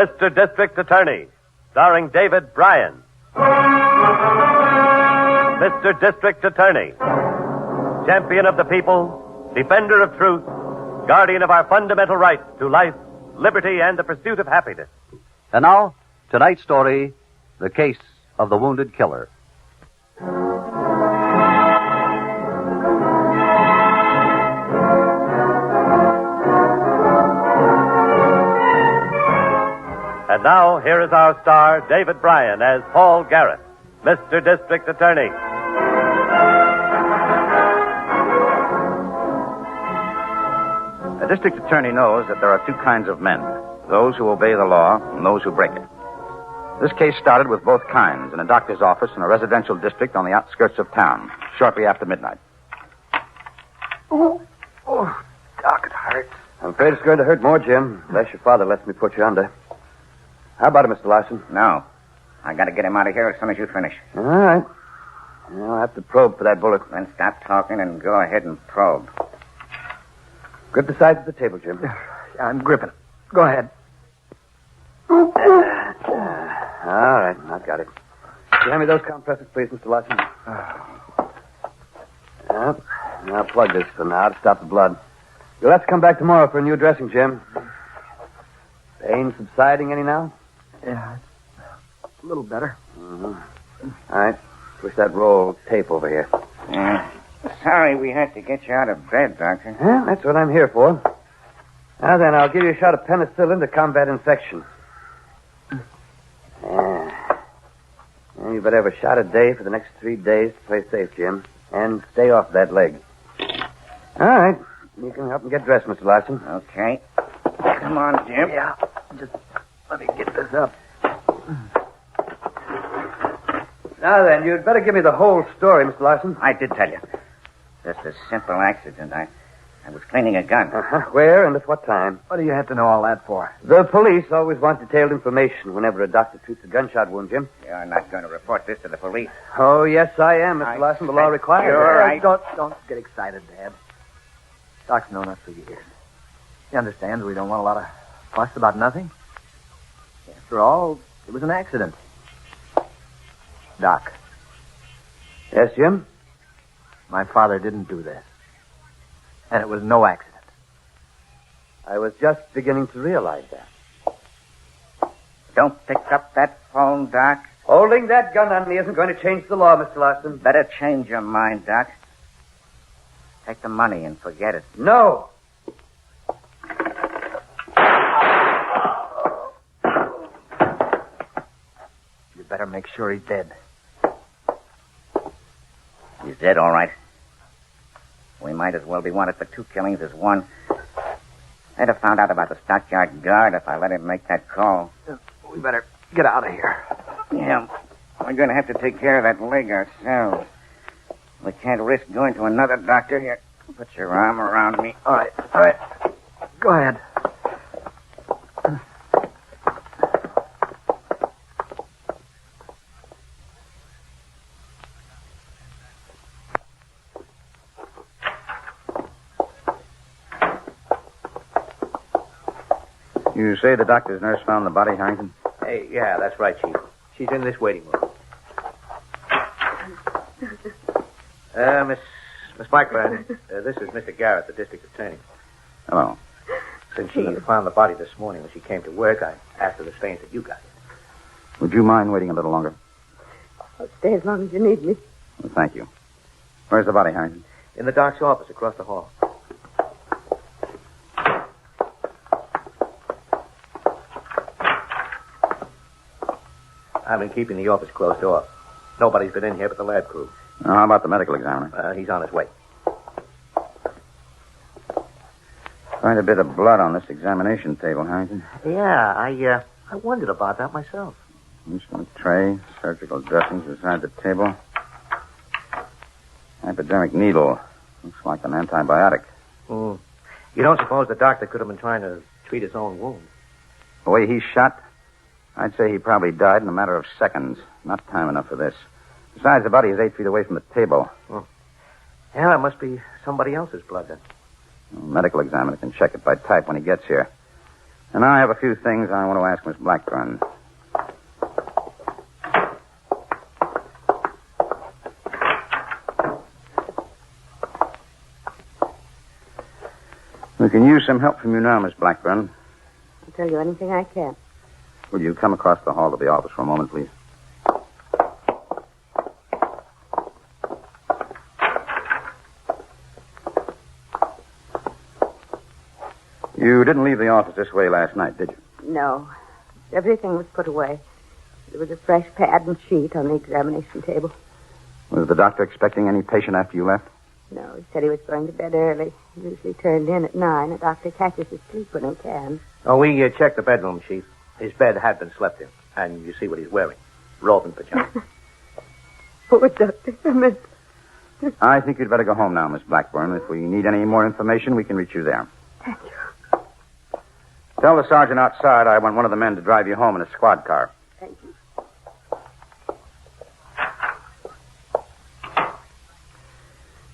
Mr. District Attorney, starring David Bryan. Mr. District Attorney, champion of the people, defender of truth, guardian of our fundamental rights to life, liberty, and the pursuit of happiness. And now, tonight's story, The Case of the Wounded Killer. And now, here is our star, David Bryan, as Paul Garrett, Mr. District Attorney. A district attorney knows that there are two kinds of men, those who obey the law and those who break it. This case started with both kinds in a doctor's office in a residential district on the outskirts of town, shortly after midnight. Oh, Doc, it hurts. I'm afraid it's going to hurt more, Jim, unless your father lets me put you under. How about it, Mr. Larson? No. I got to get him out of here as soon as you finish. All right. I'll have to probe for that bullet. Then stop talking and go ahead and probe. Grip the sides of the table, Jim. I'm gripping it. Go ahead. All right, I've got it. Hand me those compressors, please, Mr. Larson. Yep. Now plug this for now to stop the blood. You'll have to come back tomorrow for a new dressing, Jim. Pain subsiding any now? Yeah, it's a little better. Mm-hmm. All right. Push that roll of tape over here. Sorry we had to get you out of bed, Doctor. Yeah, that's what I'm here for. Now then, I'll give you a shot of penicillin to combat infection. Yeah. You better have a shot a day for the next 3 days to play safe, Jim. And stay off that leg. All right. You can help me get dressed, Mr. Larson. Okay. Come on, Jim. Yeah, just let me get this up. Now then, you'd better give me the whole story, Mr. Larson. I did tell you. Just a simple accident. I was cleaning a gun. Uh-huh. Where and at what time? What do you have to know all that for? The police always want detailed information whenever a doctor treats a gunshot wound, Jim. You're not going to report this to the police. Oh, yes, I am, Mr. Larson. The law requires it. You're right. Don't get excited, Dad. Doc's known us for years. He understands we don't want a lot of fuss about nothing. After all, it was an accident. Doc. Yes, Jim? My father didn't do this. And it was no accident. I was just beginning to realize that. Don't pick up that phone, Doc. Holding that gun on me isn't going to change the law, Mr. Larson. Better change your mind, Doc. Take the money and forget it. No. You better make sure he's dead. He's dead, all right. We might as well be wanted for 2 killings as 1. I'd have found out about the stockyard guard if I let him make that call. We better get out of here. Yeah, we're going to have to take care of that leg ourselves. We can't risk going to another doctor. Here, put your arm around me. All right. Go ahead. You say the doctor's nurse found the body, Harrington? Hey, yeah, that's right, Chief. She's in this waiting room. Miss Blackburn, this is Mr. Garrett, the district attorney. Hello. Since she found the body this morning when she came to work, I asked her the stains that you got. Would you mind waiting a little longer? I'll stay as long as you need me. Well, thank you. Where's the body, Harrington? In the doc's office across the hall. I've been keeping the office closed off. Nobody's been in here but the lab crew. Now, how about the medical examiner? He's on his way. Quite a bit of blood on this examination table, Harrington. Yeah, I wondered about that myself. Instrument tray, surgical dressings beside the table. Hypodermic needle. Looks like an antibiotic. You don't suppose the doctor could have been trying to treat his own wound? The way he's shot, I'd say he probably died in a matter of seconds. Not time enough for this. Besides, the body is 8 feet away from the table. Yeah, that must be somebody else's blood then. The medical examiner can check it by type when he gets here. And I have a few things I want to ask Miss Blackburn. We can use some help from you now, Miss Blackburn. I'll tell you anything I can. Will you come across the hall to the office for a moment, please? You didn't leave the office this way last night, did you? No. Everything was put away. There was a fresh pad and sheet on the examination table. Was the doctor expecting any patient after you left? No, he said he was going to bed early. He usually turned in at 9. The doctor catches his sleep when he can. Oh, we checked the bedroom, Chief. His bed had been slept in. And you see what he's wearing. Robe and pajamas. Poor Dr. Emmett. I think you'd better go home now, Miss Blackburn. If we need any more information, we can reach you there. Thank you. Tell the sergeant outside I want one of the men to drive you home in a squad car. Thank you.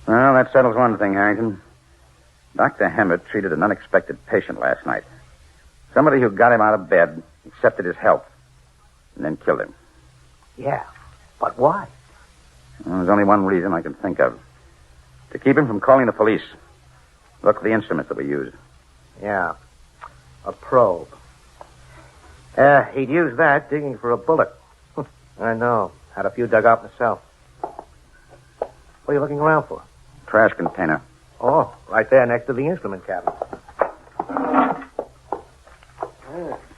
Well, that settles one thing, Harrington. Dr. Emmett treated an unexpected patient last night. Somebody who got him out of bed, accepted his help, and then killed him. Yeah, but why? Well, there's only one reason I can think of. To keep him from calling the police. Look at the instruments that we used. Yeah, a probe. He'd use that digging for a bullet. I know. Had a few dug out myself. What are you looking around for? Trash container. Oh, right there next to the instrument cabinet.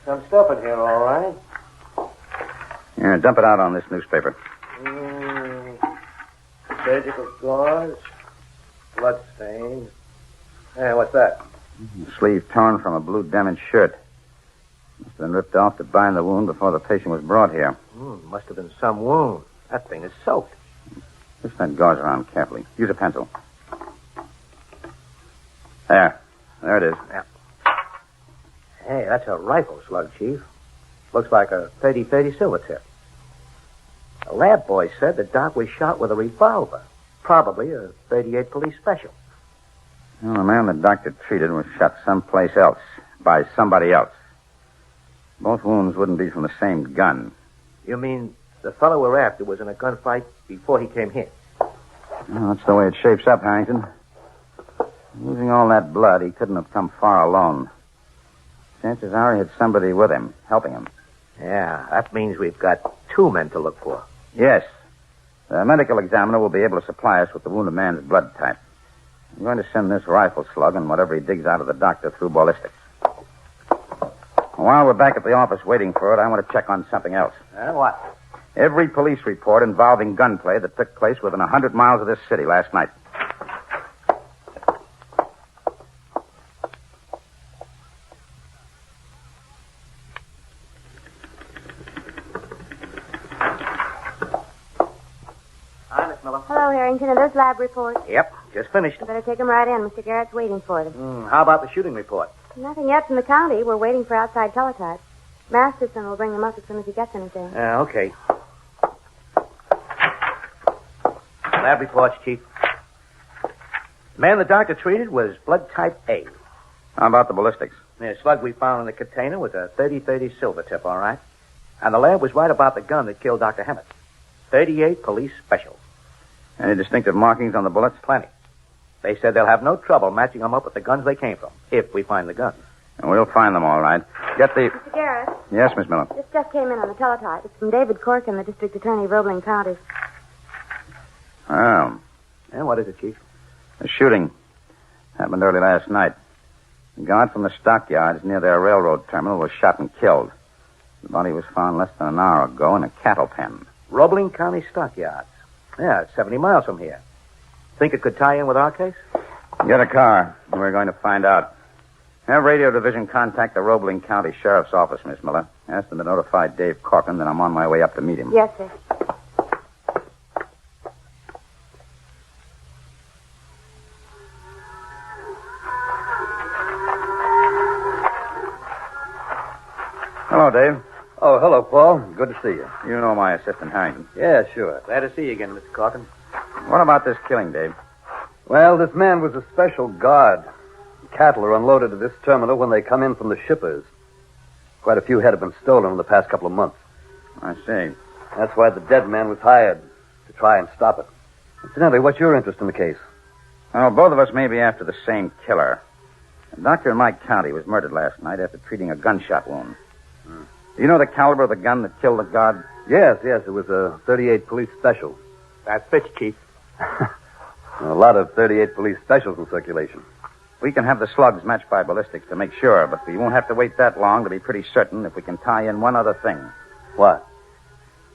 Some stuff in here, all right. Yeah, dump it out on this newspaper. Surgical gauze. Blood stain. Hey, what's that? Sleeve torn from a blue denim shirt. Must have been ripped off to bind the wound before the patient was brought here. Must have been some wound. That thing is soaked. Twist that gauze around carefully. Use a pencil. There it is. Yeah. Hey, that's a rifle slug, Chief. Looks like a 30-30 silver tip. The lab boy said the doc was shot with a revolver. Probably a 38 police special. Well, the man the doctor treated was shot someplace else by somebody else. Both wounds wouldn't be from the same gun. You mean the fellow we're after was in a gunfight before he came here? Well, that's the way it shapes up, Harrington. Losing all that blood, he couldn't have come far alone. Chances are he had somebody with him, helping him. Yeah, that means we've got 2 men to look for. Yes. The medical examiner will be able to supply us with the wounded man's blood type. I'm going to send this rifle slug and whatever he digs out of the doctor through ballistics. While we're back at the office waiting for it, I want to check on something else. What? Every police report involving gunplay that took place within 100 miles of this city last night. Hi, Miss Miller. Hello, Harrington. Are those lab reports? Yep, just finished. You better take them right in. Mr. Garrett's waiting for them. How about the shooting report? Nothing yet from the county. We're waiting for outside teletype. Masterson will bring them up as soon as he gets anything. Okay. Lab reports, Chief. The man the doctor treated was blood type A. How about the ballistics? The slug we found in the container was a 30-30 silver tip, all right? And the lab was right about the gun that killed Dr. Emmett. 38 police special. Any distinctive markings on the bullets? Plenty. They said they'll have no trouble matching them up with the guns they came from, if we find the guns. And we'll find them all right. Get the... Mr. Garrett, Yes, Miss Miller. this just came in on the teletype. It's from David Corkin, the district attorney of Roebling County. Oh. And what is it, Chief? The shooting happened early last night. The guard from the stockyards near their railroad terminal was shot and killed. The body was found less than an hour ago in a cattle pen. Roebling County Stockyards. Yeah, it's 70 miles from here. Think it could tie in with our case? Get a car, and we're going to find out. Have Radio Division contact the Roebling County Sheriff's Office, Miss Miller. Ask them to notify Dave Corcoran that I'm on my way up to meet him. Yes, sir. Hello, Dave. Oh, hello, Paul. Good to see you. You know my assistant, Harrington. Yeah, sure. Glad to see you again, Mr. Corcoran. What about this killing, Dave? Well, this man was a special guard. Cattle are unloaded at this terminal when they come in from the shippers. Quite a few head have been stolen in the past couple of months. I see. That's why the dead man was hired, to try and stop it. Incidentally, what's your interest in the case? Oh, both of us may be after the same killer. A doctor in my county was murdered last night after treating a gunshot wound. Do you know the caliber of the gun that killed the guard? Yes. It was a 38 police special. That fits, Chief. A lot of 38 police specials in circulation. We can have the slugs matched by ballistics to make sure, but we won't have to wait that long to be pretty certain if we can tie in one other thing. What?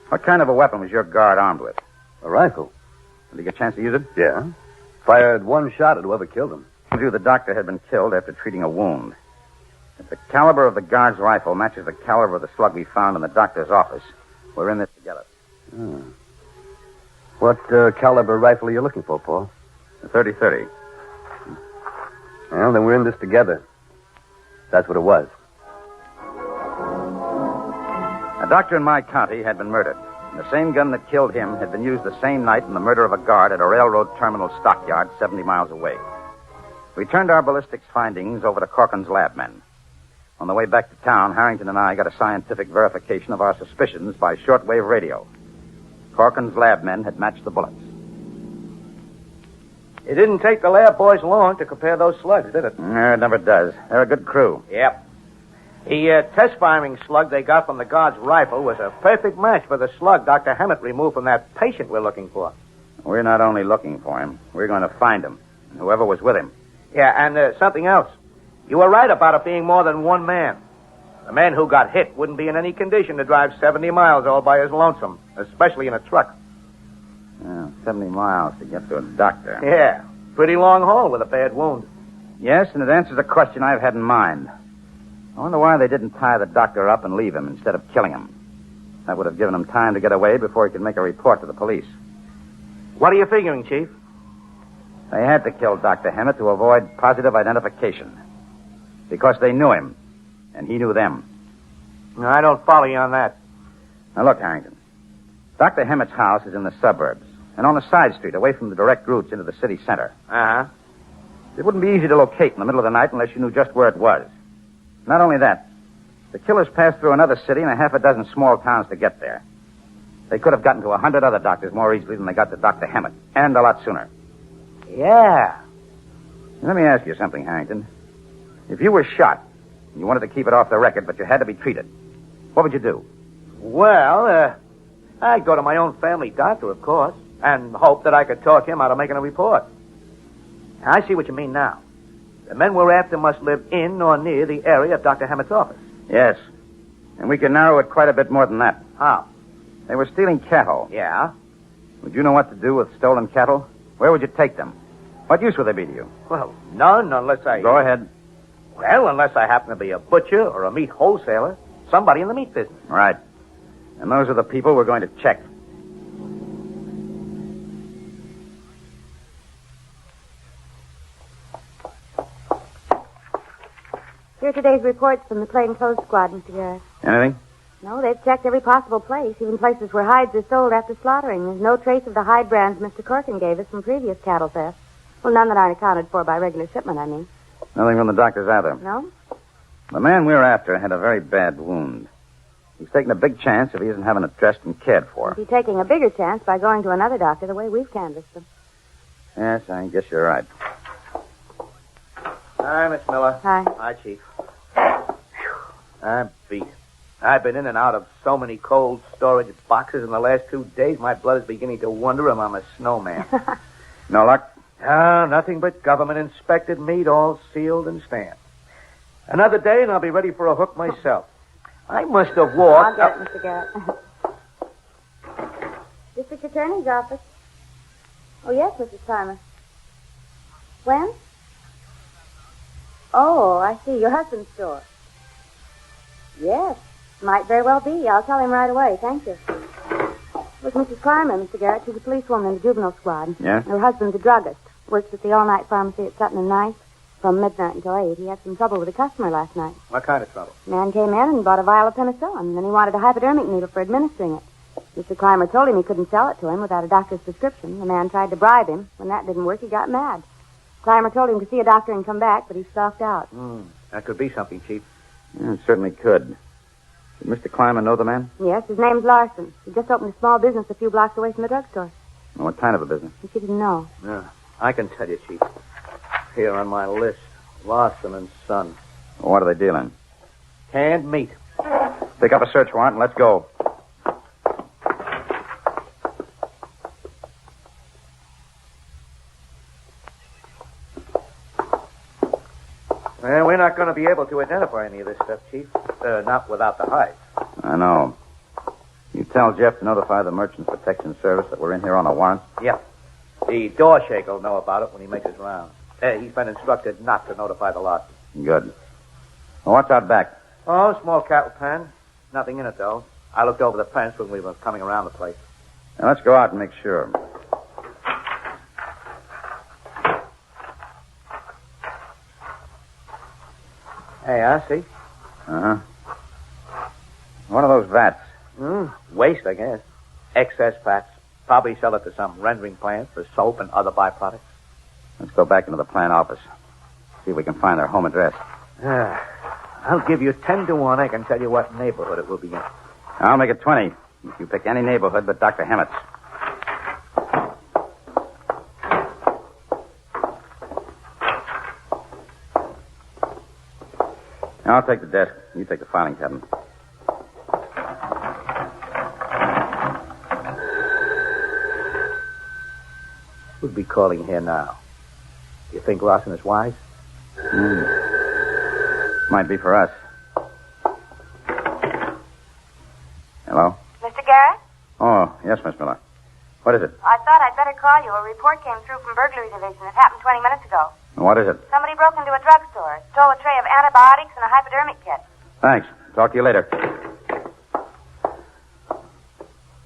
What kind of a weapon was your guard armed with? A rifle. Did he get a chance to use it? Yeah. Fired one shot at whoever killed him. I knew the doctor had been killed after treating a wound. If the caliber of the guard's rifle matches the caliber of the slug we found in the doctor's office, we're in this together. What caliber rifle are you looking for, Paul? The 30-30. Well, then we're in this together. That's what it was. A doctor in my county had been murdered. And the same gun that killed him had been used the same night in the murder of a guard at a railroad terminal stockyard 70 miles away. We turned our ballistics findings over to Corcoran's lab men. On the way back to town, Harrington and I got a scientific verification of our suspicions by shortwave radio. Corcoran's lab men had matched the bullets. It didn't take the lab boys long to compare those slugs, did it? It never does. They're a good crew. Yep. The test-firing slug they got from the guard's rifle was a perfect match for the slug Dr. Hammett removed from that patient we're looking for. We're not only looking for him, we're going to find him, and whoever was with him. Yeah, and something else. You were right about it being more than one man. The man who got hit wouldn't be in any condition to drive 70 miles all by his lonesome, especially in a truck. 70 miles to get to a doctor. Yeah, pretty long haul with a bad wound. Yes, and it answers a question I've had in mind. I wonder why they didn't tie the doctor up and leave him instead of killing him. That would have given him time to get away before he could make a report to the police. What are you figuring, Chief? They had to kill Dr. Hammett to avoid positive identification. Because they knew him, and he knew them. No, I don't follow you on that. Now, look, Harrington. Dr. Hammett's house is in the suburbs, and on a side street away from the direct routes into the city center. Uh-huh. It wouldn't be easy to locate in the middle of the night unless you knew just where it was. Not only that, the killers passed through another city and a half a dozen small towns to get there. They could have gotten to 100 other doctors more easily than they got to Dr. Hammett, and a lot sooner. Yeah. Let me ask you something, Harrington. If you were shot, and you wanted to keep it off the record, but you had to be treated, what would you do? Well, I'd go to my own family doctor, of course, and hope that I could talk him out of making a report. I see what you mean now. The men we're after must live in or near the area of Dr. Hammett's office. Yes. And we can narrow it quite a bit more than that. How? They were stealing cattle. Yeah? Would you know what to do with stolen cattle? Where would you take them? What use would they be to you? Well, none unless I... Go ahead. Well, unless I happen to be a butcher or a meat wholesaler. Somebody in the meat business. Right. And those are the people we're going to check. Here are today's reports from the plainclothes squad, Mr. Garrett. Anything? No, they've checked every possible place, even places where hides are sold after slaughtering. There's no trace of the hide brands Mr. Corcoran gave us from previous cattle thefts. Well, none that aren't accounted for by regular shipment, I mean. Nothing from the doctors either. No? The man we're after had a very bad wound. He's taking a big chance if he isn't having it dressed and cared for. He's taking a bigger chance by going to another doctor the way we've canvassed them. Yes, I guess you're right. Hi, Miss Miller. Hi. Hi, Chief. I'm beat. I've been in and out of so many cold storage boxes in the last 2 days, my blood is beginning to wonder if I'm a snowman. No luck? Nothing but government-inspected meat, all sealed and stamped. Another day, and I'll be ready for a hook myself. I must have walked... I'll get it, Mr. Garrett. District Attorney's office. Oh, yes, Mrs. Primer. When? Oh, I see. Your husband's store. Yes. Might very well be. I'll tell him right away. Thank you. It was Mrs. Primer, Mr. Garrett. She's a policewoman in the juvenile squad. Yeah? Her husband's a druggist. Works at the all-night pharmacy at Sutton and Ninth from midnight until 8. He had some trouble with a customer last night. What kind of trouble? Man came in and bought a vial of penicillin, and then he wanted a hypodermic needle for administering it. Mr. Clymer told him he couldn't sell it to him without a doctor's prescription. The man tried to bribe him. When that didn't work, he got mad. Clymer told him to see a doctor and come back, but he stalked out. That could be something, Chief. Yeah, it certainly could. Did Mr. Clymer know the man? Yes, his name's Larson. He just opened a small business a few blocks away from the drugstore. What kind of a business? She didn't know. Yeah, I can tell you, Chief. Here on my list, Larson and Son. What are they dealing? Canned meat. Pick up a search warrant and let's go. Well, we're not going to be able to identify any of this stuff, Chief. Not without the hides. I know. You tell Jeff to notify the Merchants Protection Service that we're in here on a warrant? Yeah. The door shaker will know about it when he makes his rounds. He's been instructed not to notify the lot. Good. Well, what's out back? Oh, small cattle pen. Nothing in it, though. I looked over the fence when we were coming around the place. Now, let's go out and make sure. Hey, I see. Uh-huh. What are those vats? Waste, I guess. Excess fats. Probably sell it to some rendering plant for soap and other byproducts. Let's go back into the plant office. See if we can find their home address. I'll give you 10 to 1. I can tell you what neighborhood it will be in. I'll make it 20. If you pick any neighborhood but Dr. Hammett's. I'll take the desk. You take the filing cabinet. Who'd be calling here now? You think Larson is wise? Might be for us. Hello? Mr. Garrett? Oh, yes, Miss Miller. What is it? I thought I'd better call you. A report came through from Burglary Division. It happened 20 minutes ago. What is it? Somebody broke into a drugstore, stole a tray of antibiotics and a hypodermic kit. Thanks. Talk to you later.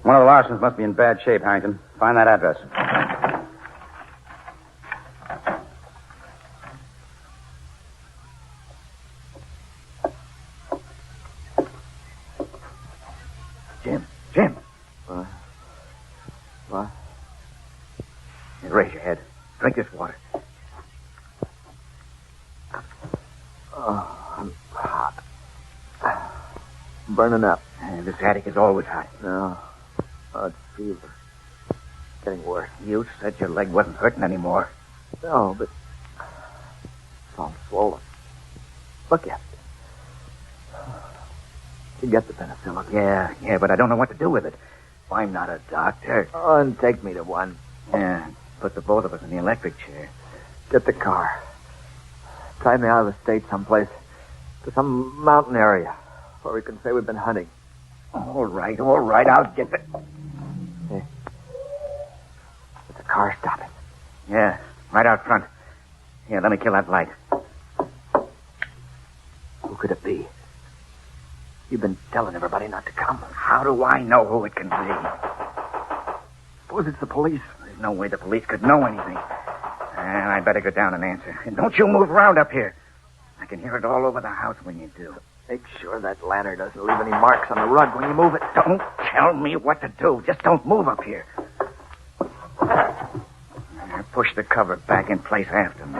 One of the Larsons must be in bad shape, Harrington. Find that address. Jim. What? Here, raise your head. Drink this water. Oh, I'm hot. I'm burning up. This attic is always hot. No. Oh, it's fever. Getting worse. You said your leg wasn't hurting anymore. No, but it's all swollen. Look at it. You get the penicillin. Yeah, but I don't know what to do with it. I'm not a doctor. Oh, and take me to one. Yeah, put the both of us in the electric chair. Get the car. Drive me out of the state someplace. To some mountain area where we can say we've been hunting. All right, I'll get the... Hey. There's a car stopping. Yeah, right out front. Here, let me kill that light. Who could it be? You've been telling everybody not to come. How do I know who it can be? Suppose it's the police. There's no way the police could know anything. I'd better go down and answer. And don't you move around up here. I can hear it all over the house when you do. Make sure that lantern doesn't leave any marks on the rug when you move it. Don't tell me what to do. Just don't move up here. Push the cover back in place after me.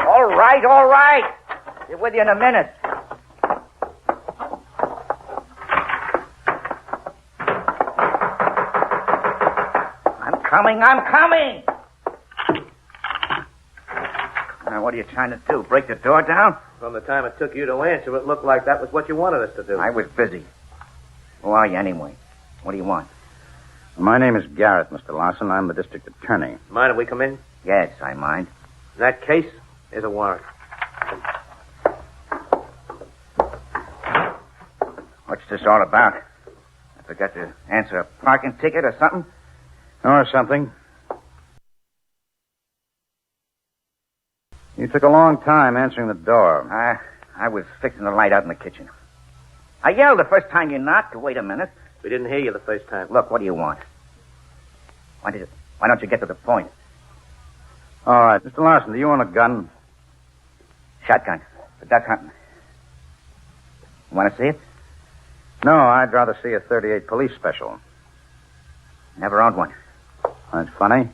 All right. Be with you in a minute. I'm coming. Now, what are you trying to do? Break the door down? From the time it took you to answer, it looked like that was what you wanted us to do. I was busy. Who are you anyway? What do you want? My name is Garrett, Mr. Larson. I'm the district attorney. Mind if we come in? Yes, I mind. In that case, is a warrant. What's this all about? I forgot to answer a parking ticket or something? Or something. You took a long time answering the door. I was fixing the light out in the kitchen. I yelled the first time you knocked. Wait a minute. We didn't hear you the first time. Look, what do you want? Why don't you get to the point? All right. Mr. Larson, do you own a gun? Shotgun. For duck hunting. You want to see it? No, I'd rather see a 38 police special. Never owned one. That's funny.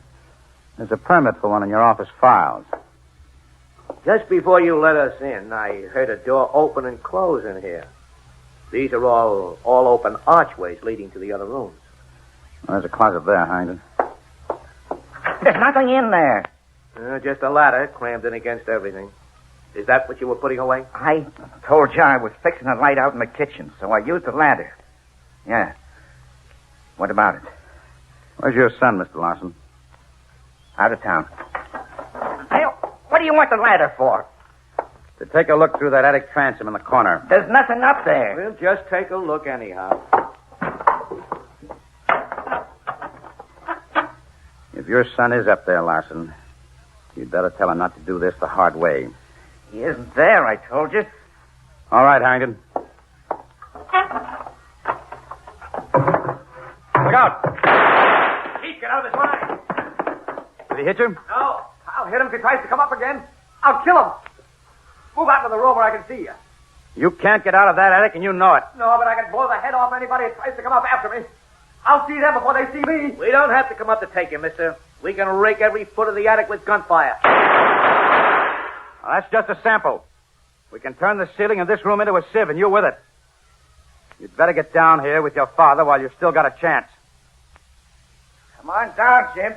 There's a permit for one in your office files. Just before you let us in, I heard a door open and close in here. These are all open archways leading to the other rooms. Well, there's a closet there, Harrington. There's nothing in there. Just a ladder crammed in against everything. Is that what you were putting away? I told you I was fixing a light out in the kitchen, so I used the ladder. Yeah. What about it? Where's your son, Mr. Larson? Out of town. Hey, what do you want the ladder for? To take a look through that attic transom in the corner. There's nothing up there. We'll just take a look anyhow. If your son is up there, Larson, you'd better tell him not to do this the hard way. He isn't there, I told you. All right, Harrington. Look out! Keith, get out of his line. Did he hit you? No. I'll hit him if he tries to come up again. I'll kill him. Move out to the room where I can see you. You can't get out of that attic, and you know it. No, but I can blow the head off anybody who tries to come up after me. I'll see them before they see me. We don't have to come up to take you, mister. We can rake every foot of the attic with gunfire. Well, that's just a sample. We can turn the ceiling of this room into a sieve, and you with it. You'd better get down here with your father while you've still got a chance. Come on down, Jim.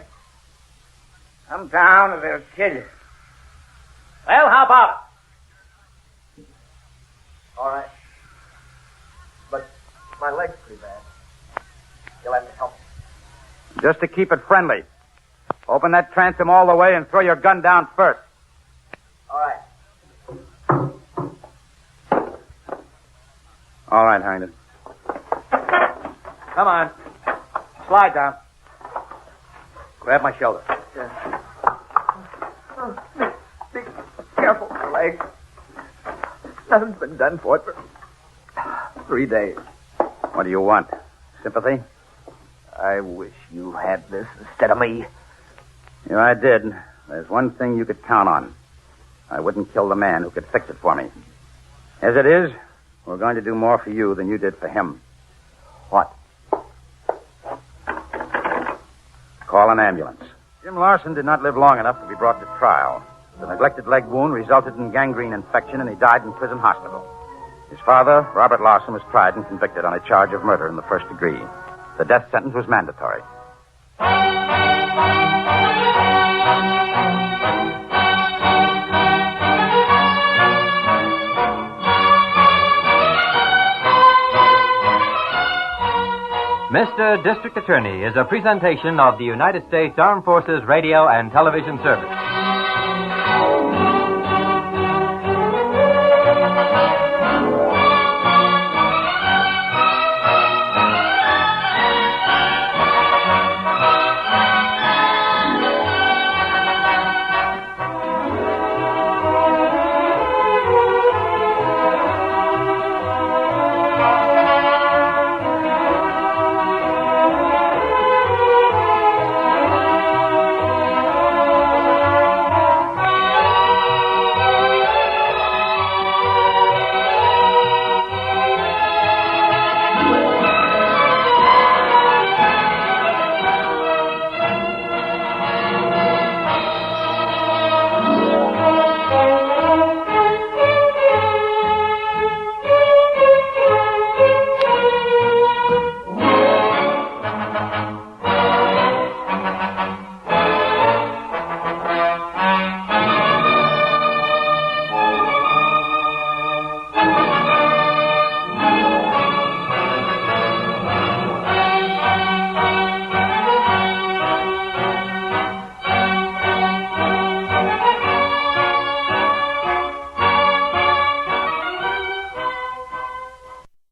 Come down or they'll kill you. Well, how about it? All right. But my leg's pretty bad. You'll have to help me. Just to keep it friendly. Open that transom all the way and throw your gun down first. All right. All right, Harrington. Come on. Slide down. Grab my shoulder. Be careful, my leg. Nothing's been done for it for 3 days. What do you want? Sympathy? I wish you had this instead of me. Yeah, I did. There's one thing you could count on. I wouldn't kill the man who could fix it for me. As it is, we're going to do more for you than you did for him. What? Call an ambulance. Jim Larson did not live long enough to be brought to trial. The neglected leg wound resulted in gangrene infection, and he died in prison hospital. His father, Robert Larson, was tried and convicted on a charge of murder in the first degree. The death sentence was mandatory. Mr. District Attorney is a presentation of the United States Armed Forces Radio and Television Service.